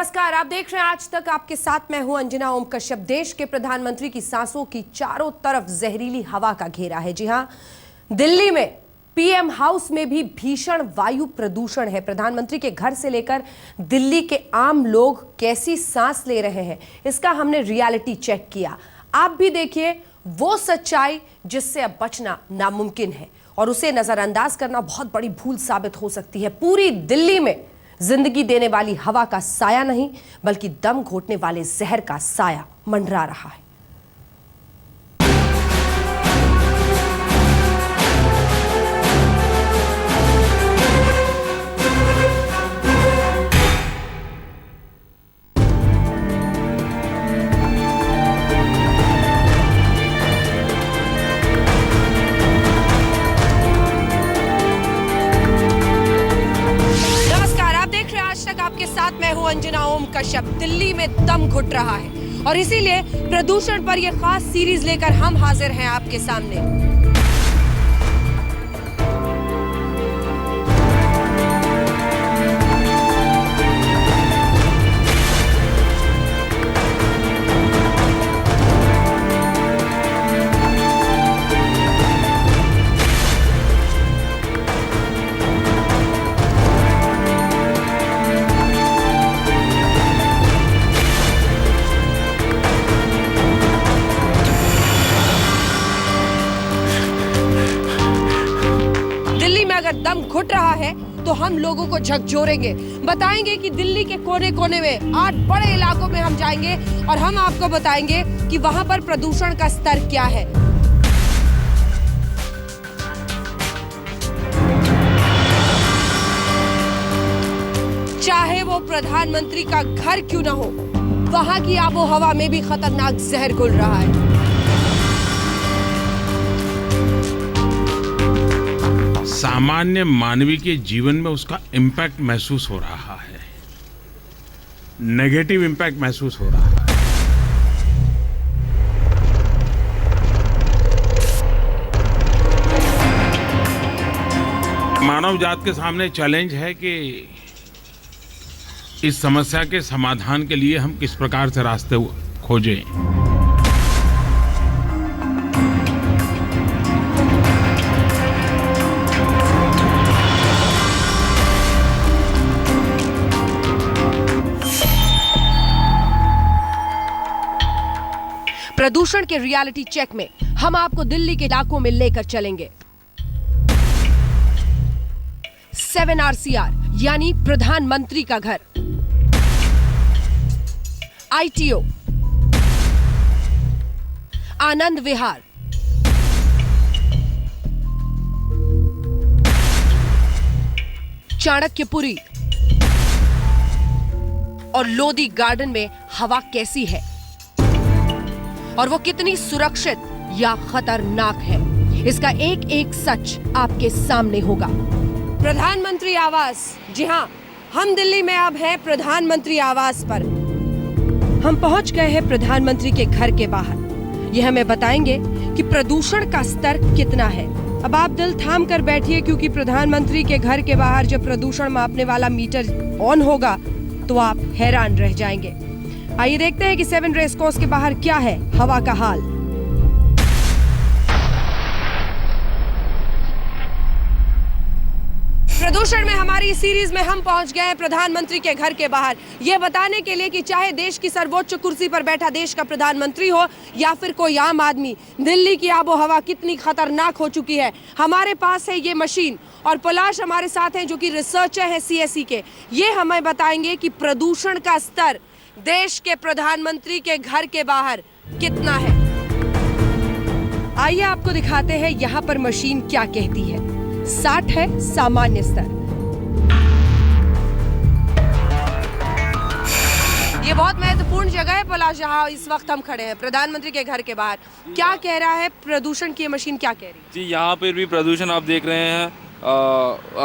नमस्कार, आप देख रहे हैं आज तक। आपके साथ मैं हूं अंजना ओम कश्यप। देश के प्रधानमंत्री की सांसों की चारों तरफ जहरीली हवा का घेरा है। जी हां, दिल्ली में पीएम हाउस में भी भीषण वायु प्रदूषण है। प्रधानमंत्री के घर से लेकर दिल्ली के आम लोग कैसी सांस ले रहे हैं, इसका हमने रियलिटी चेक किया। आप भी देखिए वो सच्चाई जिससे अब बचना नामुमकिन है और उसे नजरअंदाज करना बहुत बड़ी भूल साबित हो सकती है। पूरी दिल्ली में जिंदगी देने वाली हवा का साया नहीं, बल्कि दम घोटने वाले जहर का साया मंडरा रहा है। आपके साथ मैं हूं अंजना ओम कश्यप। दिल्ली में दम घुट रहा है और इसीलिए प्रदूषण पर यह खास सीरीज लेकर हम हाजिर हैं आपके सामने। अगर दम घुट रहा है तो हम लोगों को झकझोरेंगे, बताएंगे कि दिल्ली के कोने कोने में 8 बड़े इलाकों में हम जाएंगे और हम आपको बताएंगे कि वहां पर प्रदूषण का स्तर क्या है। चाहे वो प्रधानमंत्री का घर क्यों ना हो, वहां की आबो हवा में भी खतरनाक जहर घुल रहा है। सामान्य मानवी के जीवन में उसका इम्पैक्ट महसूस हो रहा है, नेगेटिव इम्पैक्ट महसूस हो रहा है। मानव जात के सामने चैलेंज है कि इस समस्या के समाधान के लिए हम किस प्रकार से रास्ते खोजें। प्रदूषण के रियलिटी चेक में हम आपको दिल्ली के इलाकों में लेकर चलेंगे। 7RCR यानी प्रधानमंत्री का घर, ITO, आनंद विहार, चाणक्यपुरी और लोधी गार्डन में हवा कैसी है और वो कितनी सुरक्षित या खतरनाक है, इसका एक एक सच आपके सामने होगा। प्रधानमंत्री आवास, जी हां, हम दिल्ली में अब हैं प्रधानमंत्री आवास पर। हम पहुंच गए हैं प्रधानमंत्री के घर के बाहर। ये हमें बताएंगे कि प्रदूषण का स्तर कितना है। अब आप दिल थाम कर बैठिए, क्योंकि प्रधानमंत्री के घर के बाहर जब प्रदूषण मापने वाला मीटर ऑन होगा तो आप हैरान रह जाएंगे। आइए देखते हैं कि 7 रेस कोर्स के बाहर क्या है हवा का हाल। प्रदूषण में हमारी सीरीज में हम पहुंच गए हैं प्रधानमंत्री के घर के बाहर, ये बताने के लिए कि चाहे देश की सर्वोच्च कुर्सी पर बैठा देश का प्रधानमंत्री हो या फिर कोई आम आदमी, दिल्ली की आबो हवा कितनी खतरनाक हो चुकी है। हमारे पास है ये मशीन और पलाश हमारे साथ हैं जो कि रिसर्चर है CSE के। ये हमें बताएंगे कि प्रदूषण का स्तर देश के प्रधानमंत्री के घर के बाहर कितना है। आइए आपको दिखाते हैं यहाँ पर मशीन क्या कहती है। 60 है सामान्य स्तर। ये बहुत महत्वपूर्ण जगह है पलाश, जहाँ इस वक्त हम खड़े हैं प्रधानमंत्री के घर के बाहर। क्या कह रहा है प्रदूषण की मशीन, क्या कह रही है? जी, यहाँ पर भी प्रदूषण आप देख रहे हैं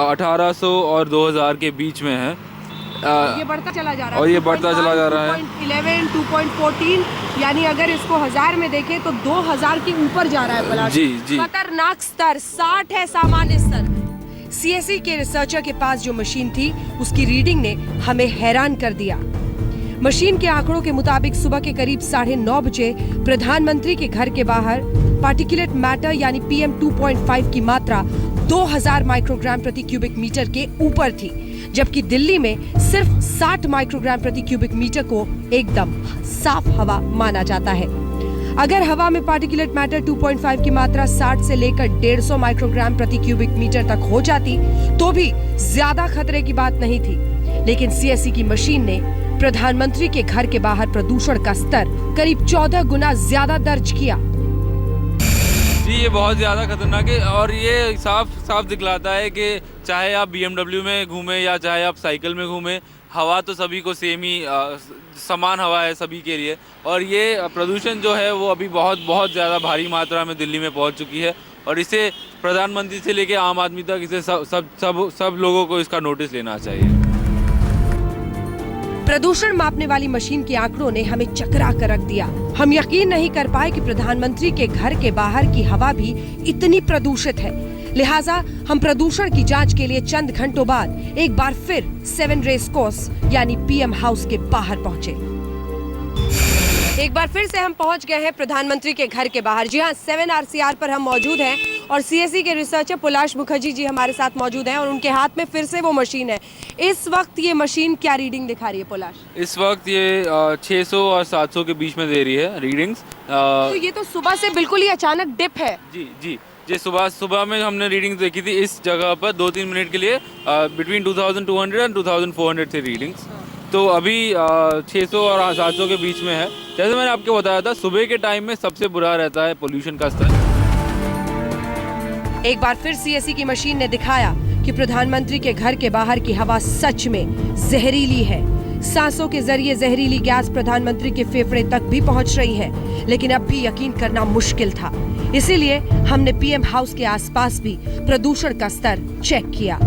1800 और 2000 के बीच में है। ये बढ़ता चला जा रहा है और ये बढ़ता चला जा रहा है 2.11, 2.14, यानी अगर इसको 1000 में देखें तो 2000 के ऊपर जा रहा है पलाश। जी। खतरनाक स्तर 60 है सामान्य स्तर। CSE के रिसर्चर के पास जो मशीन थी उसकी रीडिंग ने हमें हैरान कर दिया। मशीन के आंकड़ों के मुताबिक सुबह के करीब 9:30 बजे प्रधानमंत्री के घर के बाहर पार्टिकुलेट मैटर यानी PM 2.5 की मात्रा 2000 माइक्रोग्राम प्रति क्यूबिक मीटर के ऊपर थी, जबकि दिल्ली में सिर्फ 60 माइक्रोग्राम प्रति क्यूबिक मीटर को एकदम साफ हवा माना जाता है। अगर हवा में पार्टिकुलेट मैटर 2.5 की मात्रा 60 से लेकर 150 माइक्रोग्राम प्रति क्यूबिक मीटर तक हो जाती तो भी ज्यादा खतरे की बात नहीं थी, लेकिन CSE की मशीन ने प्रधानमंत्री के घर के बाहर प्रदूषण का स्तर करीब 14 गुना ज्यादा दर्ज किया। जी, ये बहुत ज़्यादा खतरनाक है और ये साफ दिखलाता है कि चाहे आप BMW में घूमें या चाहे आप साइकिल में घूमें, हवा तो सभी को सेम ही समान हवा है सभी के लिए। और ये प्रदूषण जो है वो अभी बहुत ज़्यादा भारी मात्रा में दिल्ली में पहुंच चुकी है और इसे प्रधानमंत्री से लेकर आम आदमी तक इसे सब लोगों को इसका नोटिस लेना चाहिए। प्रदूषण मापने वाली मशीन के आंकड़ों ने हमें चकरा कर रख दिया। हम यकीन नहीं कर पाए कि प्रधानमंत्री के घर के बाहर की हवा भी इतनी प्रदूषित है। लिहाजा हम प्रदूषण की जांच के लिए चंद घंटों बाद एक बार फिर 7 रेस कोर्स यानी PM हाउस के बाहर पहुंचे। एक बार फिर से हम पहुंच गए हैं प्रधानमंत्री के घर के बाहर। जी हाँ, 7 RCR पर हम मौजूद हैं और CSE के रिसर्चर पुलाश मुखर्जी जी हमारे साथ मौजूद हैं और उनके हाथ में फिर से वो मशीन है। इस वक्त ये मशीन क्या रीडिंग दिखा रही है पुलाश? इस वक्त ये 600 और 700 के बीच में दे रही है रीडिंग्स। तो ये तो सुबह से बिल्कुल ही अचानक डिप है। जी सुबह में हमने रीडिंग्स देखी थी इस जगह पर 2-3 मिनट के लिए बिटवीन 2200 एंड 2400 थे रीडिंग्स। तो अभी 600 और 700 के बीच में है। जैसे मैंने आपको बताया था, सुबह के टाइम में सबसे बुरा रहता है पोल्यूशन का स्तर। एक बार फिर CSE की मशीन ने दिखाया कि प्रधानमंत्री के घर के बाहर की हवा सच में जहरीली है। सांसों के जरिए जहरीली गैस प्रधानमंत्री के फेफड़े तक भी पहुंच रही है, लेकिन अब भी यकीन करना मुश्किल था। इसीलिए हमने PM हाउस के आसपास भी प्रदूषण का स्तर चेक किया।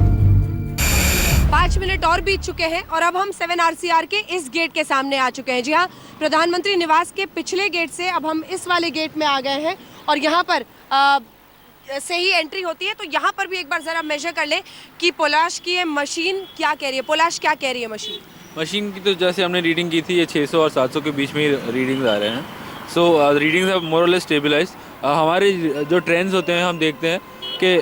5 मिनट और बीत चुके हैं और अब हम 7 RCR के इस गेट के सामने आ चुके हैं। जी हाँ, प्रधानमंत्री निवास के पिछले गेट से अब हम इस वाले गेट में आ गए हैं और यहाँ पर से ही एंट्री होती है। तो यहाँ पर भी एक बार जरा मेजर कर ले कि पोलाश की ये मशीन क्या कह रही है। पोलाश क्या कह रही है मशीन की? तो जैसे हमने रीडिंग की थी, ये 600 और 700 के बीच में रीडिंग्स आ रहे हैं। सो रीडिंग्स आर मोर और लेस स्टेबलाइज। हमारे जो ट्रेंड्स होते हैं हम देखते हैं कि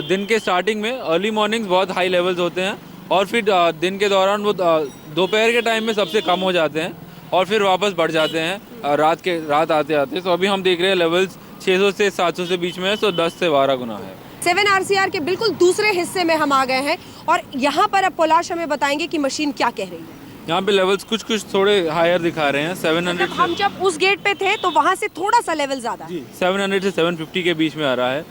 दिन के स्टार्टिंग में अर्ली मॉर्निंग्स बहुत हाई लेवल्स होते हैं और फिर दिन के दौरान वो दोपहर के टाइम में सबसे कम हो जाते हैं और फिर वापस बढ़ जाते हैं रात आते आते। तो अभी हम देख रहे हैं लेवल्स 600 से 700 से बीच में है, तो 10 से 12 गुना है। 7 RCR के बिल्कुल दूसरे हिस्से में हम आ गए हैं और यहाँ पर अब पोलाश हमें बताएंगे कि मशीन क्या कह रही है। यहाँ पे लेवल्स कुछ थोड़े हायर दिखा रहे हैं। 700 हम जब उस गेट पे थे तो वहाँ से थोड़ा सा लेवल ज्यादा है। 700 से 750 के बीच में आ रहा है।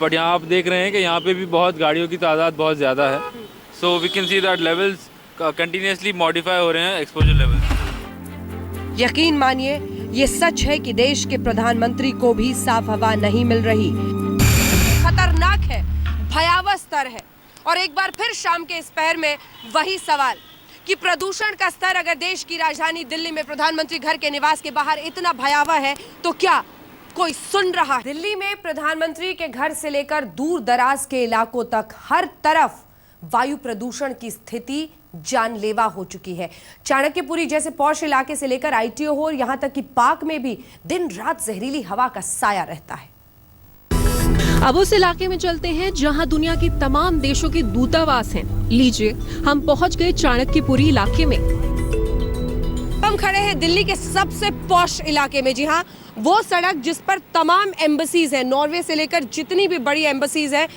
बट यहाँ आप देख रहे हैं कि यहाँ पे भी बहुत गाड़ियों की तादाद बहुत ज़्यादा है। So we can see that levels continuously modify हो रहे हैं, एक्सपोजर लेवल्स। यकीन मानिए, ये सच है कि देश के प्रधानमंत्री को भी साफ हवा नहीं मिल रही। खतरनाक है, भयावह स्तर है। और एक बार फिर शाम के इस पहर में वही सवाल कि प्रदूषण का स्तर अगर देश की राजधानी दिल्ली में प्रधानमंत्री घर के निवास के बाहर इतना भयावह है तो क्या कोई सुन रहा है? दिल्ली में प्रधानमंत्री के घर से लेकर दूर दराज के इलाकों तक हर तरफ वायु प्रदूषण की स्थिति जानलेवा हो चुकी है। चाणक्यपुरी जैसे पौष इलाके से लेकर ITO हो और यहाँ तक कि पार्क में भी दिन रात जहरीली हवा का साया रहता है। अब उस इलाके में चलते हैं जहां दुनिया के तमाम देशों के दूतावास हैं। लीजिए, हम पहुंच गए चाणक्यपुरी इलाके में। हम खड़े हैं दिल्ली के सबसे पॉश इलाके में। जी हाँ, वो सड़क जिस पर तमाम एम्बसीज हैं, नॉर्वे से लेकर जितनी भी बड़ी एम्बसीज हैं,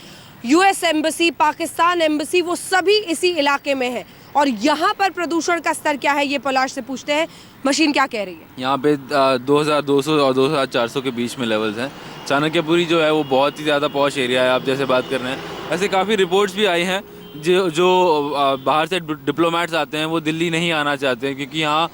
US एम्बसी, पाकिस्तान एम्बसी, वो सभी इसी इलाके में है। और यहाँ पर प्रदूषण का स्तर क्या है ये पलाश से पूछते हैं। मशीन क्या कह रही है? यहाँ पे 2200 और 2400 के बीच में लेवल्स हैं। चाणक्यपुरी जो है वो बहुत ही ज़्यादा पॉश एरिया है, आप जैसे बात कर रहे हैं। ऐसे काफ़ी रिपोर्ट्स भी आई हैं जो बाहर से डिप्लोमेट्स आते हैं वो दिल्ली नहीं आना चाहते हैं क्योंकि यहाँ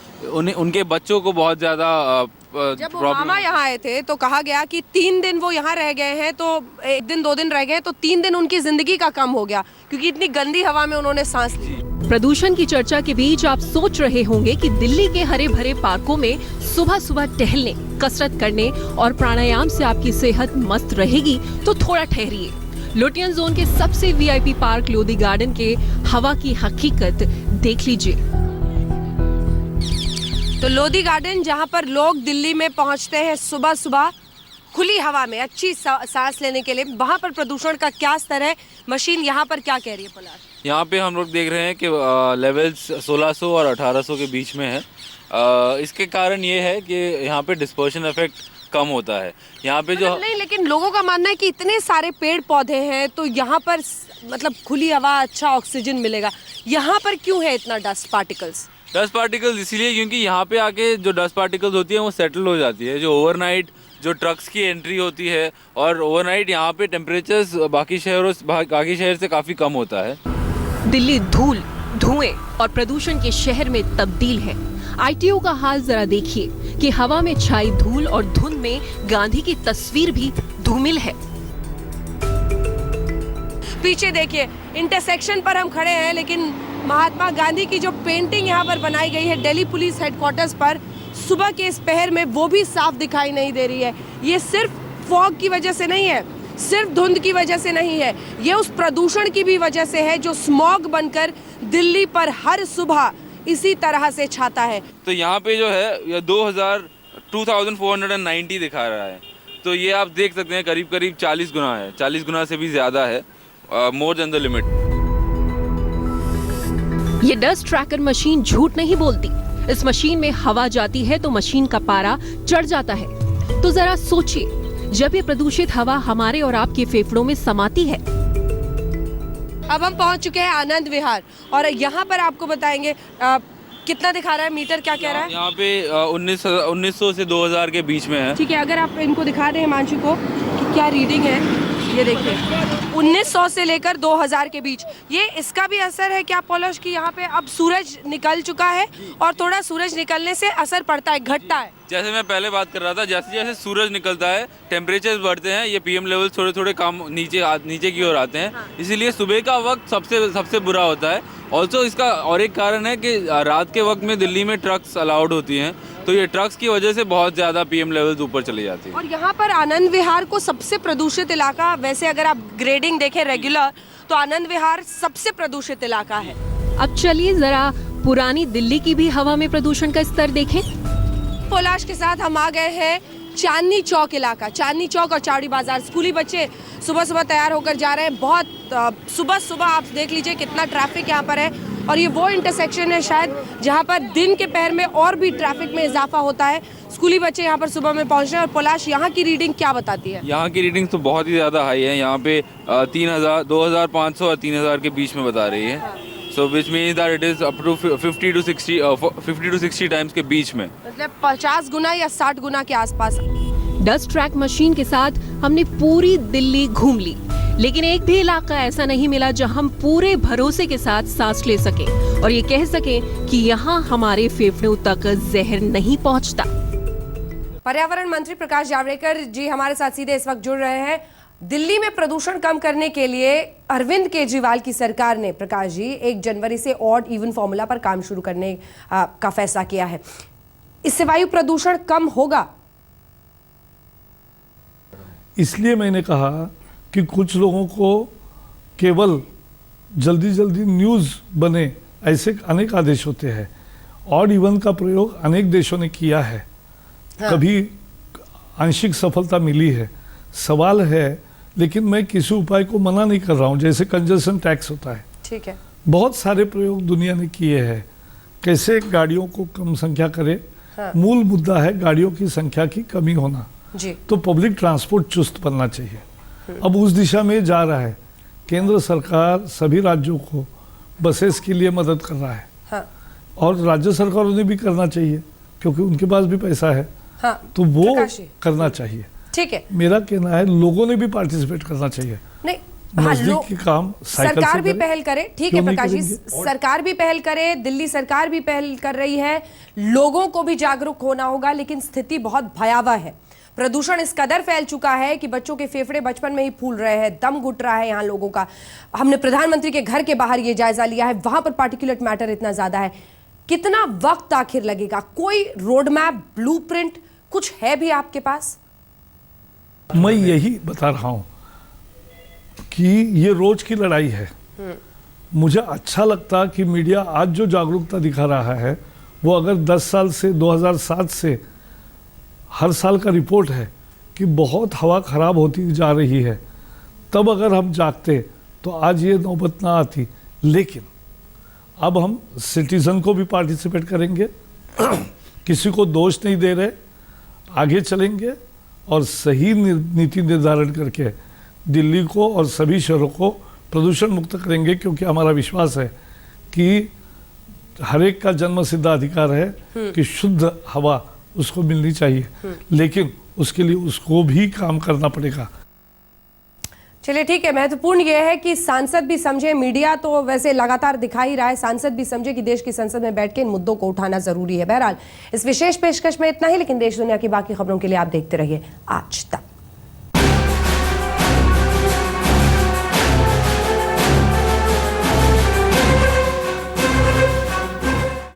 उनके बच्चों को बहुत ज़्यादा जब ओबामा यहाँ आए थे तो कहा गया कि 3 दिन वो यहाँ रह गए हैं, तो 1 दिन 2 दिन रह गए तो 3 दिन उनकी जिंदगी का कम हो गया क्योंकि इतनी गंदी हवा में उन्होंने सांस ली। प्रदूषण की चर्चा के बीच आप सोच रहे होंगे कि दिल्ली के हरे भरे पार्कों में सुबह सुबह टहलने, कसरत करने और प्राणायाम से आपकी सेहत मस्त रहेगी, तो थोड़ा ठहरिए, लोटियन जोन के सबसे वीआईपी पार्क लोधी गार्डन के हवा की हकीकत देख लीजिए। तो लोधी गार्डन जहां पर लोग दिल्ली में पहुंचते हैं सुबह सुबह खुली हवा में अच्छी सांस लेने के लिए, वहां पर प्रदूषण का क्या स्तर है, मशीन यहां पर क्या कह रही है पलाश? यहाँ पे हम लोग देख रहे हैं कि लेवल्स 1600 और 1800 के बीच में है। इसके कारण ये है कि यहाँ पे डिस्पर्शन इफेक्ट कम होता है। यहाँ पे जो नहीं, लेकिन लोगों का मानना है कि इतने सारे पेड़ पौधे हैं तो यहाँ पर मतलब खुली हवा, अच्छा ऑक्सीजन मिलेगा, यहाँ पर क्यों है इतना डस्ट पार्टिकल्स? डस्ट पार्टिकल्स इसीलिए क्योंकि यहाँ पे आके जो डस्ट पार्टिकल्स होती है वो सेटल हो जाती है। जो ओवरनाइट जो ट्रक्स की एंट्री होती है और ओवरनाइट यहाँ पे टेम्परेचर्स बाकी शहर से काफ़ी कम होता है। दिल्ली धूल, धुएं और प्रदूषण के शहर में तब्दील है। आईटीओ का हाल जरा देखिए कि हवा में छाई धूल और धुंध में गांधी की तस्वीर भी धूमिल है। पीछे देखिए, इंटरसेक्शन पर हम खड़े हैं, लेकिन महात्मा गांधी की जो पेंटिंग यहाँ पर बनाई गई है दिल्ली पुलिस हेडक्वार्टर्स पर, सुबह के इस पहर में वो भी साफ दिखाई नहीं दे रही है। ये सिर्फ फॉग की वजह से नहीं है, सिर्फ धुंध की वजह से नहीं है, ये उस प्रदूषण की भी वजह से है जो स्मॉग बनकर दिल्ली पर हर सुबह इसी तरह से छाता है। तो यहाँ पे जो है ये 2490 दिखा रहा है। तो ये आप देख सकते हैं करीब करीब 40 गुना है, 40 गुना से भी ज़्यादा है, मोर देन द लिमिट। ये डस्ट ट्रैकर मशीन झूठ नहीं बोलती। इस मशीन में हवा जाती है तो मशीन का पारा चढ़ जाता है। तो जरा सोचिए, जब ये प्रदूषित हवा हमारे और आपके फेफड़ों में समाती है। अब हम पहुंच चुके हैं आनंद विहार और यहाँ पर आपको बताएंगे कितना दिखा रहा है, मीटर क्या कह रहा है? यहाँ पे 1900 से 2000 के बीच में है। ठीक है, अगर आप इनको दिखा दें हिमांशु को कि क्या रीडिंग है, ये देखिए 1900 से लेकर 2000 के बीच। ये इसका भी असर है क्या पॉलश की यहाँ पे अब सूरज निकल चुका है और थोड़ा सूरज निकलने से असर पड़ता है, घटता है? जैसे मैं पहले बात कर रहा था, जैसे जैसे सूरज निकलता है टेम्परेचर बढ़ते हैं, ये पीएम लेवल थोड़े थोड़े कम नीचे की ओर आते हैं। इसीलिए सुबह का वक्त सबसे बुरा होता है। ऑल्सो इसका और एक कारण है कि रात के वक्त में दिल्ली में ट्रक्स अलाउड होती हैं, तो ये ट्रक्स की वजह से बहुत ज़्यादा पीएम लेवल्स ऊपर चली जाती है। और यहाँ पर आनंद विहार को सबसे प्रदूषित इलाका, वैसे अगर आप ग्रेडिंग देखें रेगुलर, तो आनंद विहार सबसे प्रदूषित इलाका है। अब चलिए जरा पुरानी दिल्ली की भी हवा में प्रदूषण का स्तर देखें। पोलाश के साथ हम आ गए हैं चांदनी चौक इलाका, चांदनी चौक और चावड़ी बाजार। स्कूली बच्चे सुबह सुबह तैयार होकर जा रहे हैं। बहुत सुबह सुबह आप देख लीजिए कितना ट्रैफिक यहाँ पर है, और ये वो इंटरसेक्शन है शायद जहाँ पर दिन के पहर में और भी ट्रैफिक में इजाफा होता है। स्कूली बच्चे यहाँ पर सुबह में पहुँच रहे हैं। और पोलाश, यहाँ की रीडिंग क्या बताती है? यहाँ की रीडिंग तो बहुत ही ज़्यादा हाई है। यहाँ पे 3000, 2500 और 3000 के बीच में बता रही है। So which means that it is up to 50 to 60 times के बीच में, मतलब 50 गुना या 60 गुना के आसपास। डस्ट ट्रैक मशीन के साथ हमने पूरी दिल्ली घूम ली, लेकिन एक भी इलाका ऐसा नहीं मिला जहां हम पूरे भरोसे के साथ सांस ले सके और ये कह सके कि यहाँ हमारे फेफड़ों तक जहर नहीं पहुँचता। पर्यावरण मंत्री प्रकाश जावड़ेकर जी हमारे साथ सीधे इस वक्त जुड़ रहे हैं। दिल्ली में प्रदूषण कम करने के लिए अरविंद केजरीवाल की सरकार ने, प्रकाश जी, 1 जनवरी से ऑड इवन फॉर्मूला पर काम शुरू करने का फैसला किया है। इससे वायु प्रदूषण कम होगा? इसलिए मैंने कहा कि कुछ लोगों को केवल जल्दी जल्दी न्यूज़ बने ऐसे अनेक आदेश होते हैं। ऑड इवन का प्रयोग अनेक देशों ने किया है। हाँ। कभी आंशिक सफलता मिली है। सवाल है, लेकिन मैं किसी उपाय को मना नहीं कर रहा हूं, जैसे कंजस्शन टैक्स होता है। ठीक है, बहुत सारे प्रयोग दुनिया ने किए हैं, कैसे गाड़ियों को कम संख्या करे। हाँ। मूल मुद्दा है गाड़ियों की संख्या की कमी होना जी। तो पब्लिक ट्रांसपोर्ट चुस्त बनना चाहिए। अब उस दिशा में जा रहा है। केंद्र सरकार सभी राज्यों को बसेस के लिए मदद कर रहा है। हाँ। और राज्य सरकारों ने भी करना चाहिए क्योंकि उनके पास भी पैसा है। हाँ। तो वो करना चाहिए। ठीक है, मेरा कहना है लोगों ने भी पार्टिसिपेट करना चाहिए। नहीं, नजदीकी काम सरकार भी पहल करे। ठीक है प्रकाश जी, सरकार भी पहल करे, दिल्ली सरकार भी पहल कर रही है, लोगों को भी जागरूक होना होगा। लेकिन स्थिति बहुत भयावह है। प्रदूषण इस कदर फैल चुका है कि बच्चों के फेफड़े बचपन में ही फूल रहे हैं, दम घुट रहा है यहाँ लोगों का। हमने प्रधानमंत्री के घर के बाहर ये जायजा लिया है, वहां पर पार्टिकुलेट मैटर इतना ज्यादा है। कितना वक्त आखिर लगेगा? कोई रोड मैप, ब्लूप्रिंट कुछ है भी आपके पास? मैं यही बता रहा हूं, कि ये रोज की लड़ाई है। मुझे अच्छा लगता कि मीडिया आज जो जागरूकता दिखा रहा है वो अगर 10 साल से 2007 से हर साल का रिपोर्ट है कि बहुत हवा खराब होती जा रही है, तब अगर हम जागते तो आज ये नौबत ना आती। लेकिन अब हम सिटीजन को भी पार्टिसिपेट करेंगे, किसी को दोष नहीं दे रहे, आगे चलेंगे और सही नीति निर्धारण करके दिल्ली को और सभी शहरों को प्रदूषण मुक्त करेंगे, क्योंकि हमारा विश्वास है कि हर एक का जन्मसिद्ध अधिकार है कि शुद्ध हवा उसको मिलनी चाहिए, लेकिन उसके लिए उसको भी काम करना पड़ेगा। चलिए ठीक है, महत्वपूर्ण यह है कि सांसद भी समझे, मीडिया तो वैसे लगातार दिखा ही रहा है, सांसद भी समझे कि देश की संसद में बैठ के इन मुद्दों को उठाना जरूरी है। बहरहाल इस विशेष पेशकश में इतना ही, लेकिन देश दुनिया की बाकी खबरों के लिए आप देखते रहिए आज तक।